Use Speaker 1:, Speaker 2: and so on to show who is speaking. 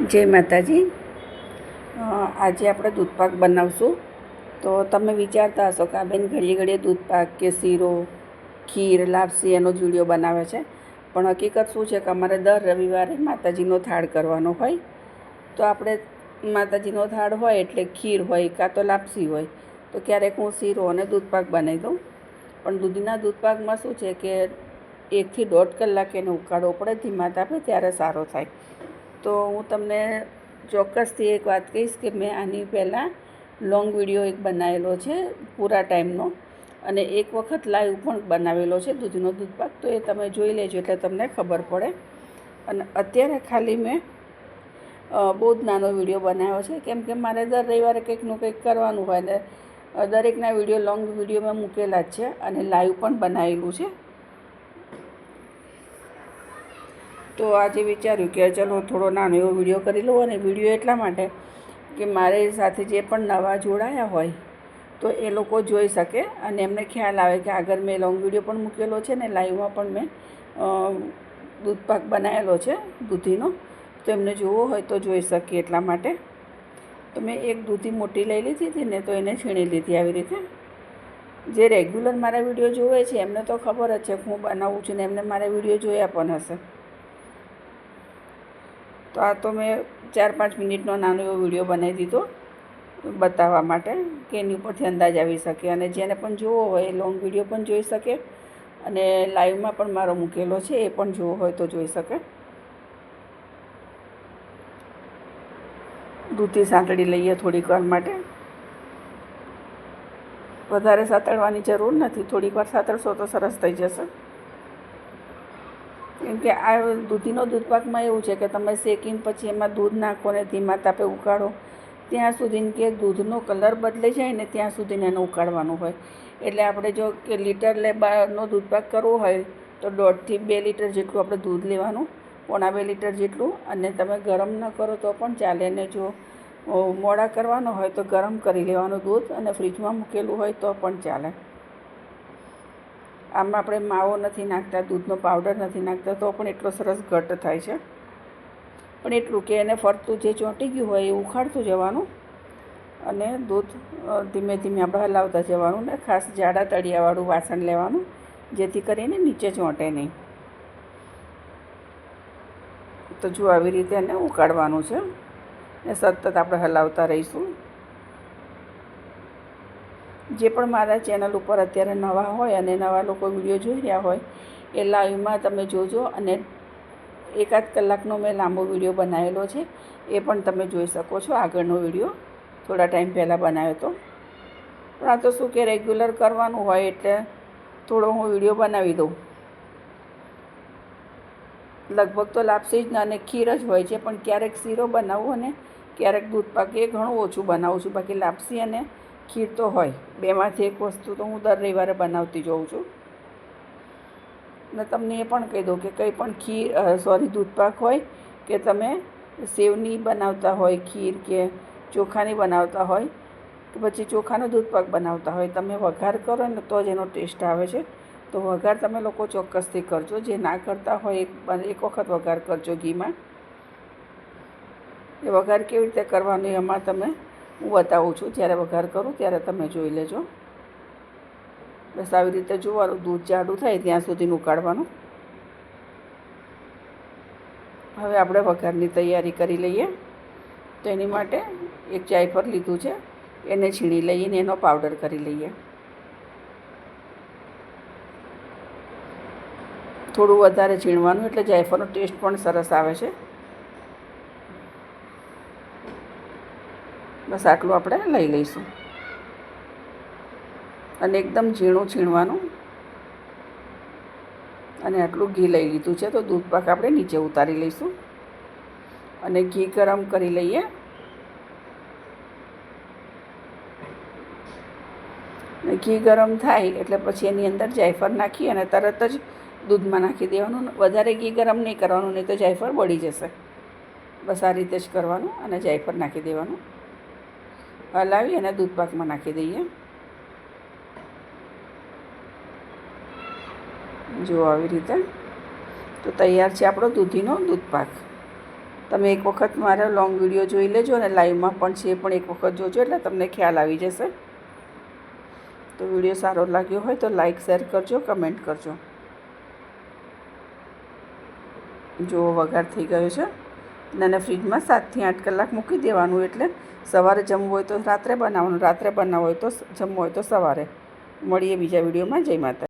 Speaker 1: જય માતાજી। આજે આપણે દૂધપાક બનાવશું। તો તમે વિચારતા હશો કે આ બેન ઘડીએ ઘડીએ દૂધપાક કે શીરો, ખીર, લાપસી એનો જ વિડીયો બનાવે છે, પણ હકીકત શું છે કે અમારે દર રવિવારે માતાજીનો થાળ કરવાનો હોય। તો આપણે માતાજીનો થાળ હોય એટલે ખીર હોય કાં તો લાપસી હોય, તો ક્યારેક હું શીરો અને દૂધપાક બનાવી દઉં। પણ દૂધના દૂધપાકમાં શું છે કે 1 થી 1.5 કલાક એને ઉકાળવો પડે, ધીમા તાપે, ત્યારે સારો થાય। તો હું તમને ચોક્કસથી એક વાત કહીશ કે મેં આની પહેલાં લોંગ વિડીયો એક બનાવેલો છે પૂરા ટાઈમનો, અને એક વખત લાઈવ પણ બનાવેલો છે દૂધનો દૂધપાક, તો એ તમે જોઈ લેજો એટલે તમને ખબર પડે। અને અત્યારે ખાલી મેં બહુ જ નાનો વિડીયો બનાવ્યો છે, કેમ કે મારે દર રવિવારે કંઈકનું કંઈક કરવાનું હોય ને દરેકના વિડીયો લોંગ વિડીયો મેં મૂકેલા જ છે અને લાઈવ પણ બનાવેલું છે। તો આજે વિચાર્યું કે ચલો થોડો નાનો એવો વિડીયો કરી લઉં, અને વિડીયો એટલા માટે કે મારી સાથે જે પણ નવા જોડાયા હોય તો એ લોકો જોઈ શકે અને એમને ખ્યાલ આવે કે આગળ મેં લોંગ વિડીયો પણ મૂકેલો છે ને લાઈવમાં પણ મેં દૂધપાક બનાવેલો છે દૂધીનો, તો એમને જોવો હોય તો જોઈ શકીએ એટલા માટે। તો મેં એક દૂધી મોટી લઈ લીધી હતી ને, તો એને છીણી લીધી આવી રીતે। જે રેગ્યુલર મારા વિડીયો જોવે છે એમને તો ખબર જ છે કે હું બનાવું છું ને એમને મારા વિડીયો જોયા પણ હશે। તો આ તો મેં 4-5 મિનિટનો નાનો એવો વિડીયો બનાવી દીધો બતાવવા માટે કે એની ઉપરથી અંદાજ આવી શકે, અને જેને પણ જોવો હોય એ લોંગ વિડીયો પણ જોઈ શકે અને લાઈવમાં પણ મારો મૂકેલો છે એ પણ જોવો હોય તો જોઈ શકે। દૂધી સાંતળી લઈએ થોડીક વાર માટે, વધારે સાંતળવાની જરૂર નથી, થોડીક વાર સાંતળશો તો સરસ થઈ જશે। કેમ કે આ દૂધીનો દૂધપાકમાં એવું છે કે તમે શેકીને પછી એમાં દૂધ નાખો ને ધીમા તાપે ઉકાળો ત્યાં સુધી કે દૂધનો કલર બદલાઈ જાય ને ત્યાં સુધીને એને ઉકાળવાનું હોય। એટલે આપણે જો કે લીટર નો દૂધપાક કરવો હોય તો 1.5 થી 2 લીટર જેટલું આપણે દૂધ લેવાનું, 1.25 લીટર જેટલું, અને તમે ગરમ ન કરો તો પણ ચાલે, અને જો મોડા કરવાનો હોય તો ગરમ કરી લેવાનું દૂધ, અને ફ્રીજમાં મૂકેલું હોય તો પણ ચાલે। આમાં આપણે માવો નથી નાખતા, દૂધનો પાવડર નથી નાખતા, તો પણ એટલો સરસ ઘટ થાય છે। પણ એટલું કે એને ફરતું જે ચોંટી ગયું હોય એ ઉખાડતું જવાનું અને દૂધ ધીમે ધીમે આપણે હલાવતા જવાનું, ને ખાસ જાડા તળિયાવાળું વાસણ લેવાનું જેથી કરીને નીચે ચોંટે નહીં। તો જો આવી રીતે એને ઉકાળવાનું છે ને સતત આપણે હલાવતા રહીશું। જે પણ મારા ચેનલ ઉપર અત્યારે નવા હોય અને નવા લોકો વિડીયો જોઈ રહ્યા હોય એ લાઈવમાં તમે જોજો, અને 1-8 કલાકનો મેં લાંબો વિડીયો બનાવેલો છે એ પણ તમે જોઈ શકો છો, આગળનો વિડીયો થોડા ટાઈમ પહેલાં બનાવ્યો હતો। પણ આ તો શું કે રેગ્યુલર કરવાનું હોય એટલે થોડો હું વિડીયો બનાવી દઉં। લગભગ તો લાપસી જ અને ખીર જ હોય છે, પણ ક્યારેક શીરો બનાવું અને ક્યારેક દૂધપાક, એ ઘણું ઓછું બનાવું છું, બાકી લાપસી અને ખીર તો હોય, બેમાંથી એક વસ્તુ તો હું દર રવિવારે બનાવતી જોઉં છું। ને તમને એ પણ કહી દઉં કે કંઈ પણ દૂધપાક હોય કે તમે સેવની બનાવતા હોય ખીર, કે ચોખાની બનાવતા હોય કે પછી ચોખાનો દૂધપાક બનાવતા હોય, તમે વઘાર કરો ને તો જ એનો ટેસ્ટ આવે છે। તો વઘાર તમે લોકો ચોક્કસથી કરજો, જે ના કરતા હોય એક વખત વઘાર કરજો ઘીમાં। એ વઘાર કેવી રીતે કરવાનો એમાં હું બતાવું છું, જ્યારે વઘાર કરું ત્યારે તમે જોઈ લેજો। બસ આવી રીતે જોવાનું, દૂધ જાડું થાય ત્યાં સુધી ઉકાળવાનું। હવે આપણે વઘારની તૈયારી કરી લઈએ। તો એની માટે એક જાયફળ લીધું છે, એને છીણી લઈને એનો પાવડર કરી લઈએ। થોડું વધારે છીણવાનું એટલે જાયફળનો ટેસ્ટ પણ સરસ આવે છે। બસ આટલું આપણે લઈ લઈશું, અને એકદમ ઝીણું છીણવાનું। અને આટલું ઘી લઈ લીધું છે, તો દૂધપાક આપણે નીચે ઉતારી લઈશું અને ઘી ગરમ કરી લઈએ। ઘી ગરમ થાય એટલે પછી એની અંદર જાયફળ નાખી અને તરત જ દૂધમાં નાખી દેવાનું। વધારે ઘી ગરમ નહીં કરવાનું, નહીં તો જાયફળ બળી જશે। બસ આ રીતે જ કરવાનું, અને જાયફળ નાખી દેવાનું, હલાવી અને દૂધપાકમાં નાખી દઈએ। જો આવી રીતે તો તૈયાર છે આપણો દૂધીનો દૂધપાક। તમે એક વખત મારા લોંગ વિડીયો જોઈ લેજો અને લાઈવમાં પણ છે પણ એક વખત જોજો એટલે તમને ખ્યાલ આવી જશે. તો વિડીયો સારો લાગ્યો હોય તો લાઈક શેર કરજો, કમેન્ટ કરજો. જો વઘાર થઈ ગયો છે અને ફ્રીજમાં 7 થી 8 કલાક મૂકી દેવાનું. એટલે સવારે જમવું હોય તો રાત્રે બનાવવાનું, રાત્રે બનાવવું હોય તો જમવું હોય તો સવારે. મળીએ બીજા વિડીયોમાં. જય માતા.